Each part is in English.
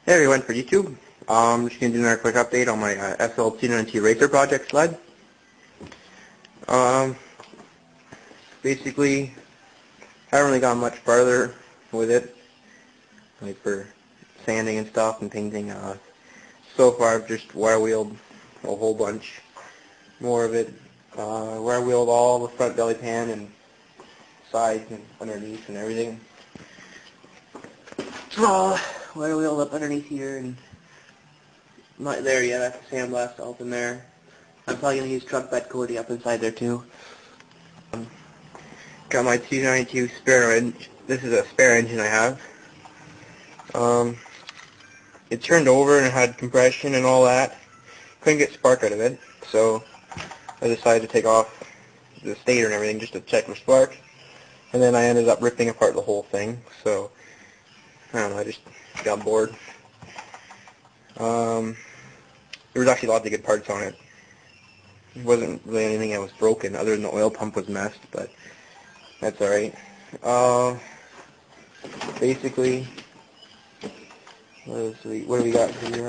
Hey everyone, for YouTube, I'm just going to do another quick update on my SL290 Racer project sled. Basically, haven't really gone much farther with it, like for sanding and stuff and painting. So far I've just wire wheeled a whole bunch more of it. Wire wheeled all the front belly pan and sides and underneath and everything. Wire wheeled up underneath here and not there yet. I have to sandblast up in there. I'm probably going to use truck bed coating up inside there too. Got my 292 spare engine. This is a spare engine I have. It turned over and it had compression and all that. Couldn't get spark out of it, so I decided to take off the stator and everything just to check for spark. And then I ended up ripping apart the whole thing, so I don't know, I just got bored. There was actually lots of good parts on it. It wasn't really anything that was broken other than the oil pump was messed, but that's alright. Basically, what do we got here?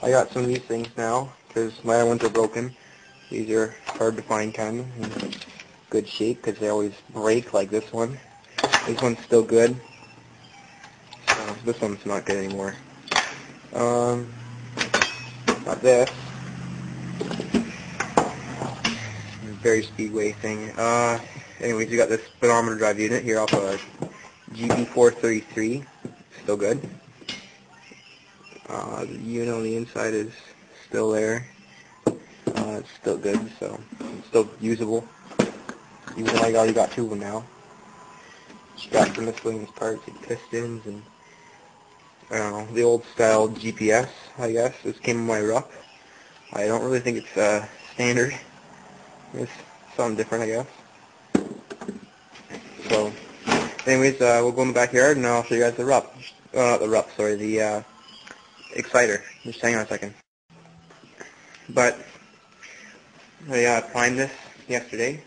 I got some of these things now because my other ones are broken. These are hard to find kind of in good shape because they always break, like this one. This one's still good. This one's not good anymore. Not this. Very Speedway thing. Anyways, we got this speedometer drive unit here off a GB433. Still good. The unit on the inside is still there. It's still good, so it's still usable. Even though I already got two of them now. Strapped for miscellaneous parts and pistons and I don't know, the old style GPS, I guess. This came in my ruck. I don't really think it's standard. It's something different, I guess. So, anyways, we'll go in the backyard and I'll show you guys the ruck. Not the ruck, sorry, the exciter. Just hang on a second. But I primed this yesterday,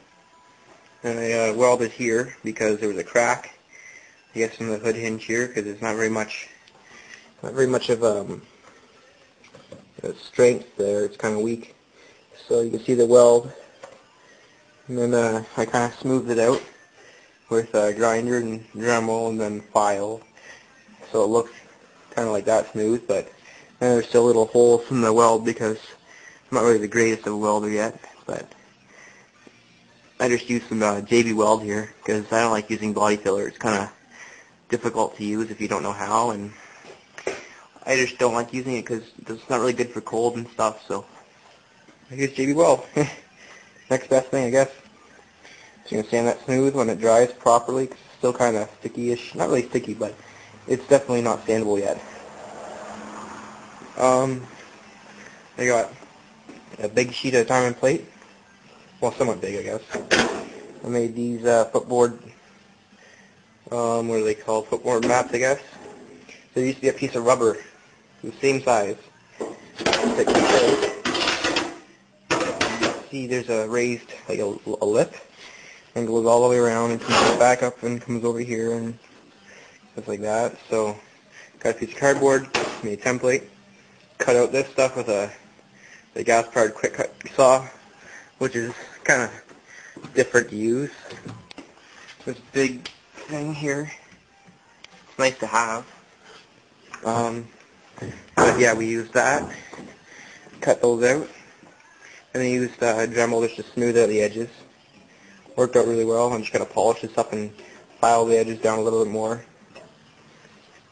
and I welded here because there was a crack, I guess, in the hood hinge here, because it's not very much of strength there. It's kind of weak. So you can see the weld, and then I kind of smoothed it out with a grinder and Dremel and then file, so it looks kind of like that smooth. But then there's still little holes in the weld because I'm not really the greatest of a welder yet. But I just used some JB weld here because I don't like using body filler. It's kind of difficult to use if you don't know how, and I just don't like using it because it's not really good for cold and stuff, so I use JB Weld. Next best thing, I guess. So you're going to sand that smooth when it dries properly, because it's still kind of sticky-ish. Not really sticky, but it's definitely not sandable yet. I got a big sheet of diamond plate. Well, somewhat big, I guess. I made these footboard, what are they called? Footboard mats, I guess. There used to be a piece of rubber the same size. See, there's a raised, like a lip, and goes all the way around and comes back up and comes over here and stuff like that. So, got a piece of cardboard, made a template, cut out this stuff with the gas-powered quick cut saw, which is kind of different to use. This big thing here, it's nice to have. But yeah, we used that, cut those out, and then used Dremel just to smooth out the edges. Worked out really well. I'm just going to polish this up and file the edges down a little bit more.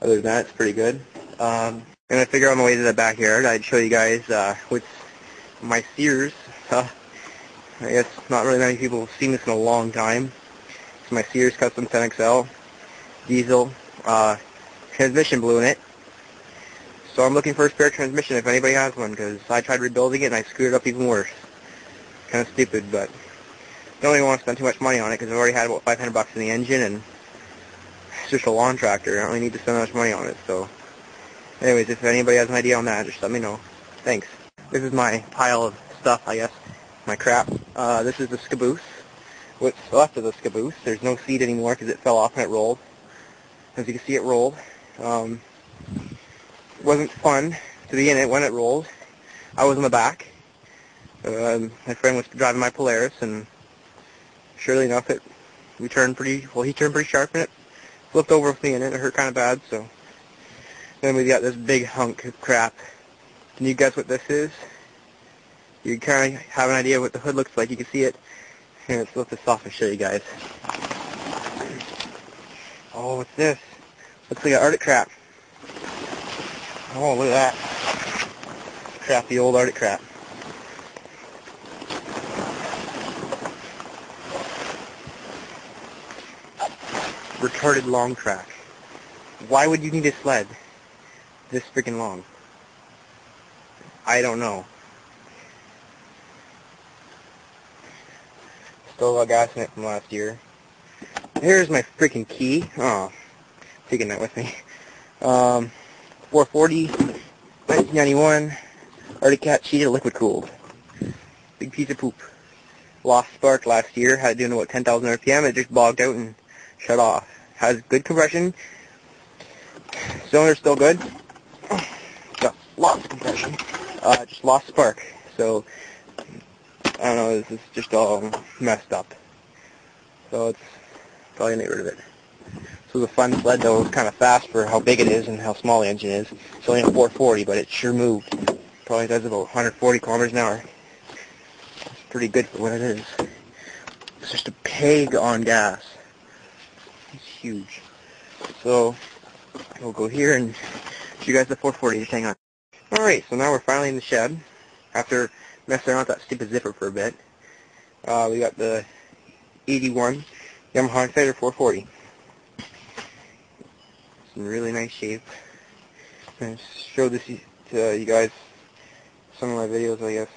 Other than that, it's pretty good. And I figure on the way to the backyard, I'd show you guys with my Sears. I guess not really many people have seen this in a long time. It's my Sears Custom 10XL diesel. Transmission blew in it. So I'm looking for a spare transmission if anybody has one, because I tried rebuilding it and I screwed it up even worse. Kind of stupid, but don't even want to spend too much money on it because I've already had about $500 in the engine and it's just a lawn tractor. I don't really need to spend that much money on it. So anyways, if anybody has an idea on that, just let me know. Thanks. This is my pile of stuff, I guess. My crap. This is the caboose. What's left of the caboose. There's no seat anymore because it fell off and it rolled. As you can see, it rolled. wasn't fun to be in it when it rolled. I was in the back. My friend was driving my Polaris, and surely enough, he turned pretty sharp in it. Flipped over with me in it. It hurt kind of bad. So then we got this big hunk of crap. Can you guess what this is? You kind of have an idea what the hood looks like. You can see it. Here, let's lift this off and show you guys. Oh, what's this? Looks like an Arctic crap. Oh, look at that. Crappy old Arctic crap. Retarded long track. Why would you need a sled this freaking long? I don't know. Still got gas in it from last year. Here's my freaking key. Oh, taking that with me. 440, 1991, Arctic Cat cheated liquid cooled. Big piece of poop. Lost spark last year. Had it doing about 10,000 RPM. It just bogged out and shut off. Has good compression. Cylinder's still good. Got lots of compression. Just lost spark. So I don't know. This is just all messed up. So it's probably gonna get rid of it. So the fun sled though is kind of fast for how big it is and how small the engine is. It's only a 440, but it sure moved. Probably does about 140 kilometers an hour. It's pretty good for what it is. It's just a peg on gas. It's huge. So we'll go here and show you guys the 440. Just hang on. Alright, so now we're finally in the shed. After messing around with that stupid zipper for a bit. We got the 81 Yamaha Exciter 440. It's in really nice shape. I'm going to show this to you guys, some of my videos, I guess.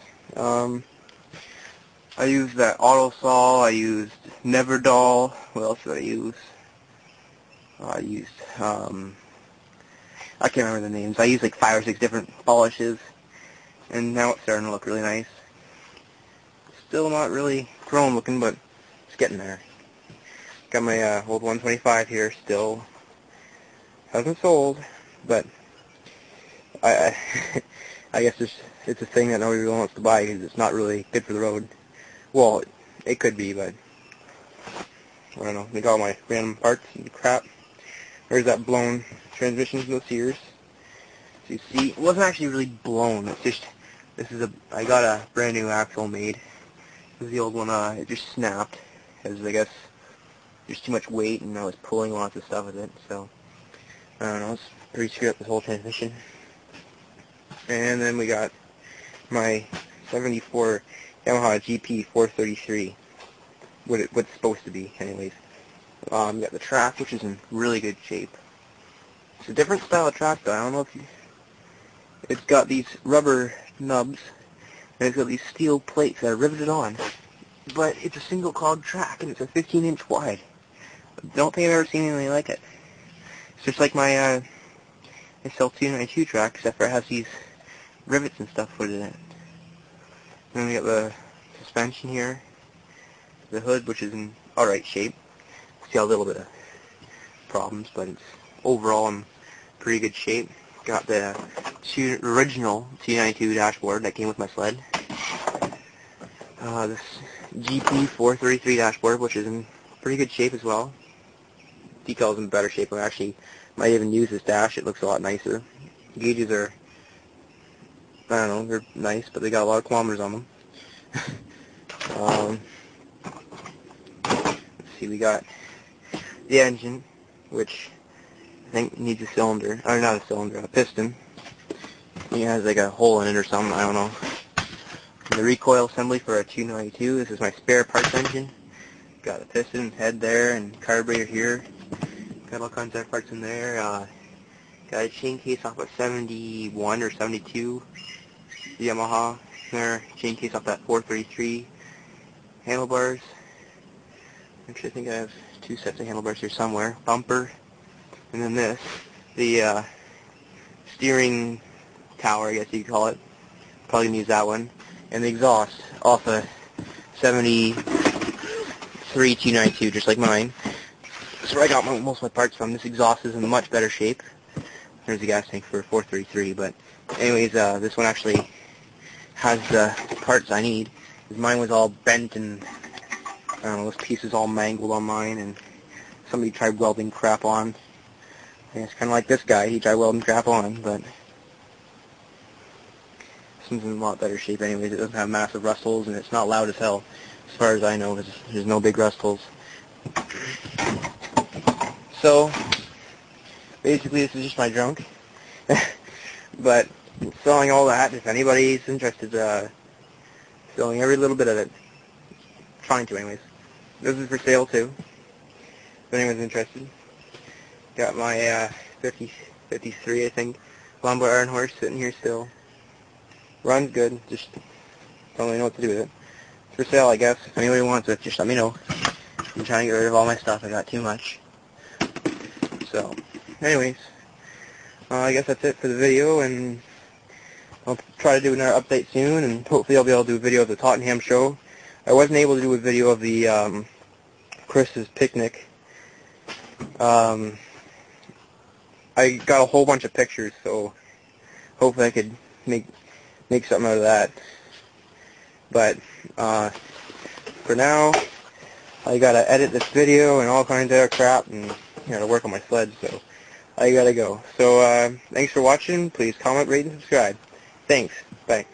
I used that auto saw. I used Neverdol. What else did I use? I used, I can't remember the names. I used like 5 or 6 different polishes, and now it's starting to look really nice. Still not really chrome looking, but it's getting there. Got my old 125 here still. Hasn't sold, but I guess it's a thing that nobody really wants to buy because it's not really good for the road. Well, it could be, but I don't know. They got all my random parts and crap. There's that blown transmission from the Sears. So you see, it wasn't actually really blown. It's just, I got a brand new axle made. This is the old one, it just snapped. Because I guess there's too much weight and I was pulling lots of stuff with it. So, I don't know, it's pretty screwed up this whole transmission. And then we got my 74 Yamaha GP 433. What it's supposed to be, anyways. We got the track, which is in really good shape. It's a different style of track, though. I don't know if you... It's got these rubber nubs, and it's got these steel plates that are riveted on. But it's a single cog track, and it's a 15-inch wide. I don't think I've ever seen anything like it. It's just like my SL292 track, except for it has these rivets and stuff put in it. Then we got the suspension here, the hood, which is in alright shape. See a little bit of problems, but it's overall in pretty good shape. Got the original 292 dashboard that came with my sled. This GP 433 dashboard, which is in pretty good shape as well. Decals in better shape. I actually might even use this dash. It looks a lot nicer. Gauges are, I don't know, they're nice, but they got a lot of kilometers on them. Let's see, we got the engine, which I think needs a cylinder, or not a cylinder, a piston. It has like a hole in it or something, I don't know. And the recoil assembly for a 292. This is my spare parts engine. Got a piston head there and carburetor here. Got all kinds of parts in there. Got a chain case off of 71 or 72 Yamaha. There, chain case off that 433 handlebars. Actually, I think I have 2 sets of handlebars here somewhere. Bumper, and then this, the steering tower, I guess you could call it. Probably gonna use that one. And the exhaust off a 73 292, just like mine. That's where I got most of my parts from. This exhaust is in much better shape There's a gas tank for 433, but anyways, this one actually has the parts I need. Mine was all bent and, I don't know, those pieces all mangled on mine, and somebody tried welding crap on. And it's kind of like this guy, he tried welding crap on, but this one's in a lot better shape anyways. It doesn't have massive rust holes, and it's not loud as hell, as far as I know. There's no big rust holes. So, basically this is just my junk. But, selling all that, if anybody's interested, selling every little bit of it. Trying to anyways. This is for sale too, if anyone's interested. Got my 53, I think, Lombard Iron Horse sitting here still. Runs good, just don't really know what to do with it. It's for sale, I guess. If anybody wants it, just let me know. I'm trying to get rid of all my stuff. I got too much. So, anyways, I guess that's it for the video, and I'll try to do another update soon, and hopefully I'll be able to do a video of the Tottenham show. I wasn't able to do a video of the Chris's picnic. I got a whole bunch of pictures, so hopefully I could make something out of that. But for now, I gotta edit this video and all kinds of other crap, and gotta work on my sled, so I gotta go. So thanks for watching. Please comment, rate, and subscribe. Thanks. Bye.